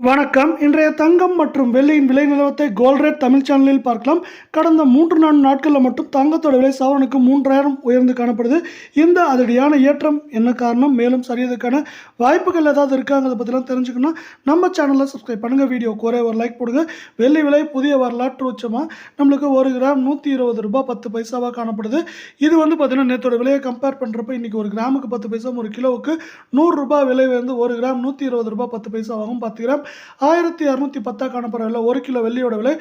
வணக்கம். இன்றைய தங்கம் மற்றும் வெள்ளியின் விலை நிலவரத்தை கோல்ட் ரேட் தமிழ் சேனலில் பார்க்கலாம். கடந்த 3-4 நாட்களில் மட்டும் தங்கத்தோட விலை சவரனுக்கு 3000 உயர்ந்து காணப்படுது. இந்த அதிரடியான ஏற்றம் என்ன காரணம், மேலும் சரியதுக்கான வாய்ப்புகள் ஏதாவது இருக்காங்கிறத பற்றிலாம் தெரிஞ்சுக்கணும். நம்ம சேனலை சப்ஸ்கிரைப் பண்ணுங்கள். வீடியோக்கு ஒரே ஒரு லைக் போடுங்க. வெள்ளி விலை புதிய வரலாற்று உச்சமாக நம்மளுக்கு 1 கிராம் 120 ரூபாய் 10 பைசாவாக காணப்படுது. இது பார்த்தீங்கன்னா நேற்றோட விலையை கம்பேர் பண்ணுறப்ப இன்றைக்கி 1 கிராமுக்கு 10 பைசா, 1 கிலோவுக்கு 100 ரூபாய் விலை 1 கிராம் 120 ரூபாய் 10 பைசாவாகும். 10 கிராம் 1210 காணப்படுற 1 கிலோ வெள்ளியோட விலை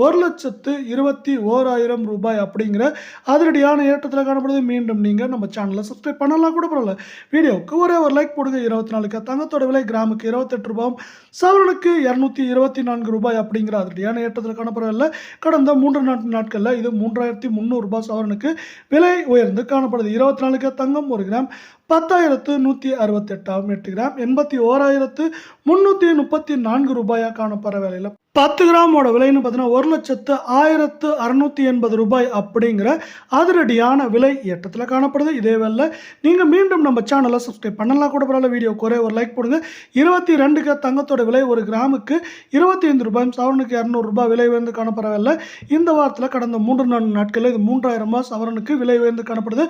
1,21,000 ரூபாய் அப்படிங்கிற அதிரடியான ஏற்றத்தில் காணப்படுது. மீண்டும் நீங்கள் நம்ம சேனலை சப்ஸ்கிரைப் பண்ணலாம் கூட பரவாயில்ல. வீடியோவுக்கு ஒரே ஒரு லைக் போடுங்க. 24 தங்கத்தோட விலை கிராமுக்கு 28 ரூபாயும் சவரனுக்கு 224 ரூபாய் அப்படிங்கிற அதிரடியான ஏற்றத்தில் காணப்படவில்லை. கடந்த 3 நாட்களில் இது 3300 ரூபாய் சவரனுக்கு விலை உயர்ந்து காணப்படுது. 24 தங்கம் 1 கிராம் 10,168 8 கிராம் 81,334 ரூபாயாக காணப்படுற வேலையில் 10 கிராமோட விலைன்னு பார்த்தீங்கன்னா 1,01,680 ரூபாய் அப்படிங்கிற அதிரடியான விலை ஏற்றத்தில் காணப்படுது. இதே வேலை நீங்கள் மீண்டும் நம்ம சேனலை சப்ஸ்கிரைப் பண்ணலாம் கூட பரவாயில்ல. வீடியோ குறைய ஒரு லைக் போடுங்க. 22 தங்கத்தோட விலை 1 கிராமுக்கு 25 ரூபாயும் சவரனுக்கு 200 ரூபாய் விலை உயர்ந்து காணப்பட வேலை. இந்த வாரத்தில் கடந்த 3-4 நாட்களில் இது 3000 ரூபாய் சவரனுக்கு விலை உயர்ந்து காணப்படுது.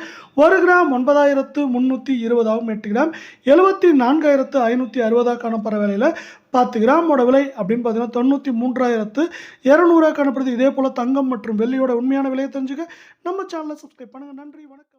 1 கிராம் 9,320 8 கிராம் 74,560 காணப்படுற வேலையில் 10 கிராமோட விலை அப்படின்னு பார்த்தீங்கன்னா 93,200 காணப்படுது. இதே போல் தங்கம் மற்றும் வெள்ளியோட உண்மையான விலையை தெரிஞ்சுக்க நம்ம சேனலை சப்ஸ்கிரைப் பண்ணுங்கள். நன்றி, வணக்கம்.